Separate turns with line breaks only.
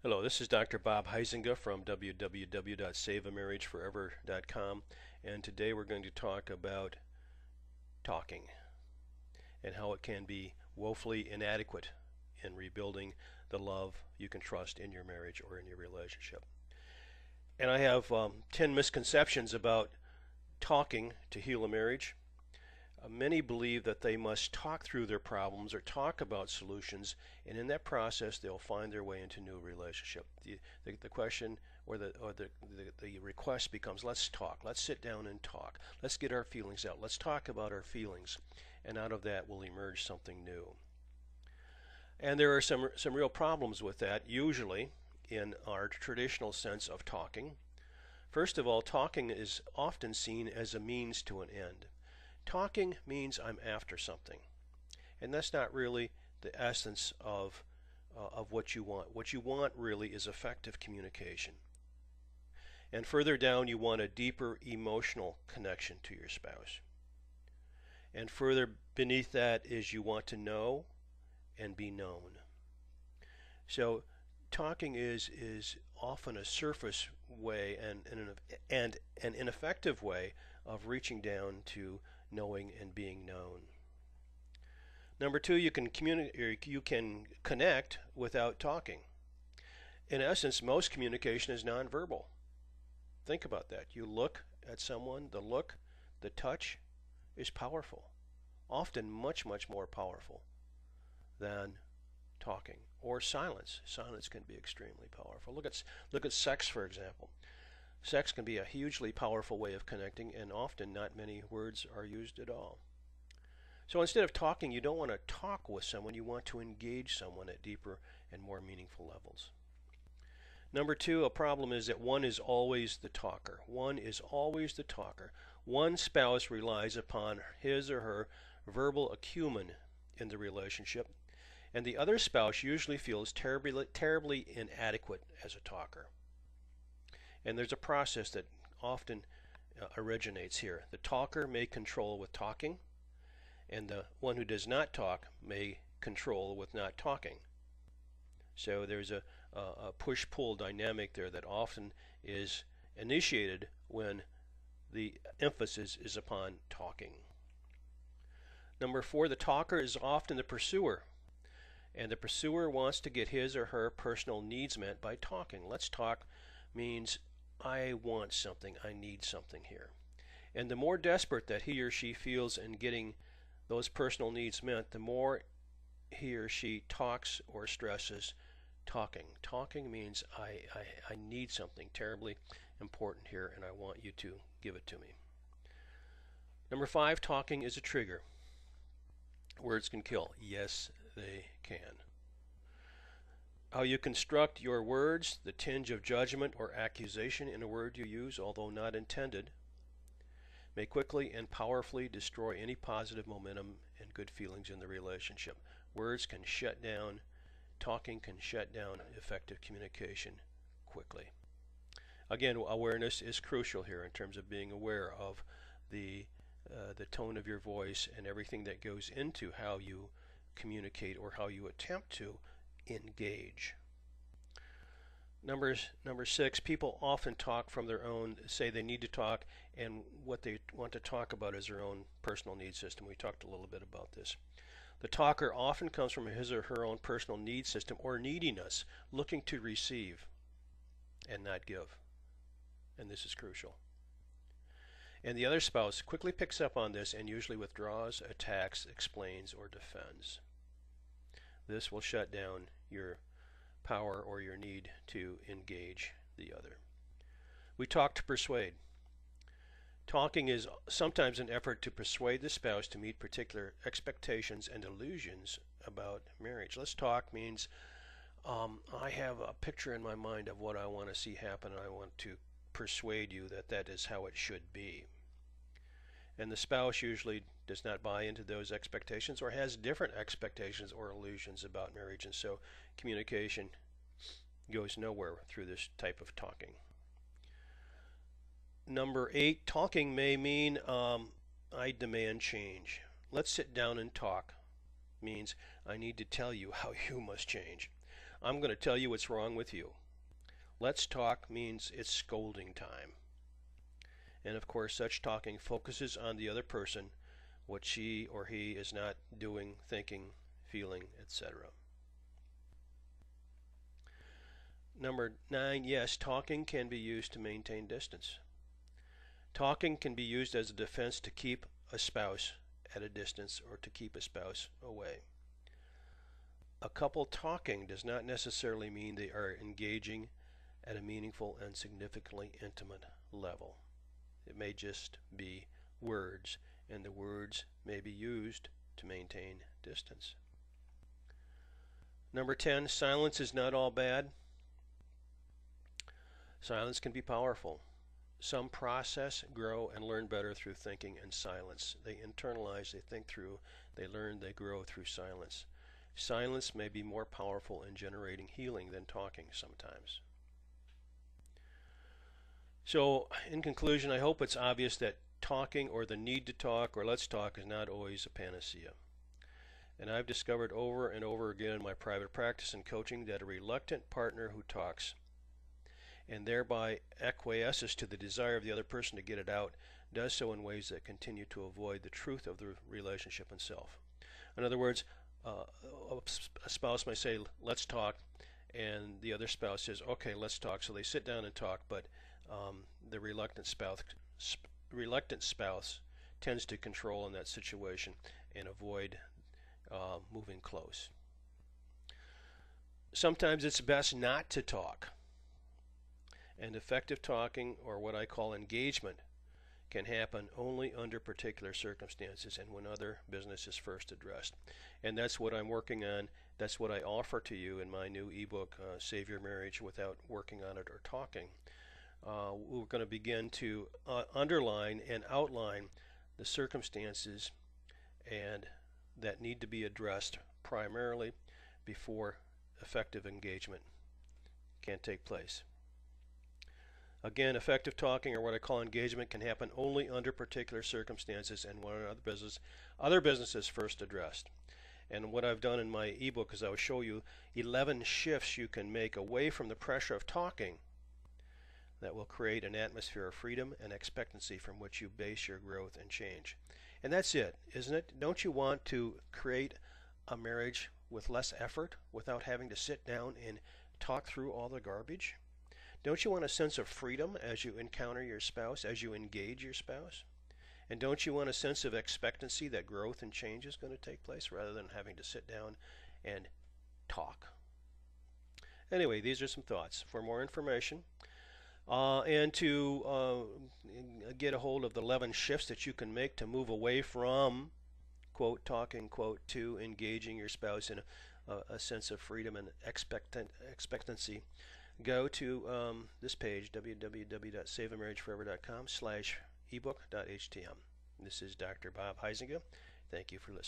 Hello, this is Dr. Bob Huizinga from www.saveamarriageforever.com, and today we're going to talk about talking and how it can be woefully inadequate in rebuilding the love you can trust in your marriage or in your relationship. And I have 10 misconceptions about talking to heal a marriage. Many believe that they must talk through their problems or talk about solutions, and in that process, they'll find their way into a new relationship. The question or the request becomes, let's talk. Let's sit down and talk. Let's get our feelings out. Let's talk about our feelings, and out of that will emerge something new. And there are some real problems with that, usually in our traditional sense of talking. First of all, talking is often seen as a means to an end. Talking means I'm after something, and that's not really the essence of what you want. What you want really is effective communication. And further down, you want a deeper emotional connection to your spouse. And further beneath that is you want to know and be known. So talking is often a surface way and an ineffective way of reaching down to knowing and being known. Number two, you can connect without talking. In essence, most communication is nonverbal. Think about that. You look at someone, the look, the touch is powerful. Often much, much more powerful than talking. Or silence. Silence can be extremely powerful. Look at sex, for example. Sex can be a hugely powerful way of connecting, and often not many words are used at all. So instead of talking, you don't want to talk with someone, you want to engage someone at deeper and more meaningful levels. Number two, a problem is that one is always the talker. One is always the talker. One spouse relies upon his or her verbal acumen in the relationship, and the other spouse usually feels terribly inadequate as a talker. And there's a process that often originates here. The talker may control with talking, and the one who does not talk may control with not talking. So there's a push-pull dynamic there that often is initiated when the emphasis is upon talking. Number four, the talker is often the pursuer, and the pursuer wants to get his or her personal needs met by talking. Let's talk means I want something, I need something here. And the more desperate that he or she feels in getting those personal needs met, the more he or she talks or stresses talking. Talking means I need something terribly important here and I want you to give it to me. Number five, talking is a trigger. Words can kill. Yes, they can. How you construct your words, the tinge of judgment or accusation in a word you use, although not intended, may quickly and powerfully destroy any positive momentum and good feelings in the relationship. Words can shut down, talking can shut down effective communication quickly. Again, awareness is crucial here in terms of being aware of the tone of your voice and everything that goes into how you communicate or how you attempt to engage. Number six, people often talk from their own, say they need to talk, and what they want to talk about is their own personal need system. We talked a little bit about this. The talker often comes from his or her own personal need system or neediness, looking to receive and not give. And this is crucial. And the other spouse quickly picks up on this and usually withdraws, attacks, explains, or defends. This will shut down your power or your need to engage the other. We talk to persuade. Talking is sometimes an effort to persuade the spouse to meet particular expectations and illusions about marriage. Let's talk means I have a picture in my mind of what I want to see happen, and I want to persuade you that that is how it should be. And the spouse usually does not buy into those expectations or has different expectations or illusions about marriage, and so communication goes nowhere through this type of talking. Number eight, talking may mean I demand change. Let's sit down and talk means I need to tell you how you must change. I'm going to tell you what's wrong with you. Let's talk means it's scolding time. And of course, such talking focuses on the other person, what she or he is not doing, thinking, feeling, etc. Number 9, yes, talking can be used to maintain distance. Talking can be used as a defense to keep a spouse at a distance or to keep a spouse away. A couple talking does not necessarily mean they are engaging at a meaningful and significantly intimate level. It may just be words, and the words may be used to maintain distance. Number 10, silence is not all bad. Silence can be powerful. Some process, grow, and learn better through thinking and silence. They internalize, they think through, they learn, they grow through silence. Silence may be more powerful in generating healing than talking sometimes. So, in conclusion, I hope it's obvious that talking or the need to talk or let's talk is not always a panacea. And I've discovered over and over again in my private practice and coaching that a reluctant partner who talks and thereby acquiesces to the desire of the other person to get it out does so in ways that continue to avoid the truth of the relationship and self. In other words, a spouse may say, let's talk, and the other spouse says, okay, let's talk. So they sit down and talk, but the reluctant spouse tends to control in that situation and avoid moving close. Sometimes it's best not to talk. And effective talking, or what I call engagement, can happen only under particular circumstances and when other business is first addressed. And that's what I'm working on. That's what I offer to you in my new ebook, Save Your Marriage Without Working on It or Talking. We're going to begin to underline and outline the circumstances and that need to be addressed primarily before effective engagement can take place. Again, effective talking, or what I call engagement, can happen only under particular circumstances and when other business is first addressed. And what I've done in my ebook is I will show you 11 shifts you can make away from the pressure of talking that will create an atmosphere of freedom and expectancy from which you base your growth and change. And that's it, isn't it? Don't you want to create a marriage with less effort without having to sit down and talk through all the garbage? Don't you want a sense of freedom as you encounter your spouse, as you engage your spouse? And don't you want a sense of expectancy that growth and change is going to take place rather than having to sit down and talk? Anyway, these are some thoughts. For more information and to get a hold of the 11 shifts that you can make to move away from, quote, talking, quote, to engaging your spouse in a sense of freedom and expectancy, go to this page, www.saveamarriageforever.com/ebook.htm. This is Dr. Bob Huizenga. Thank you for listening.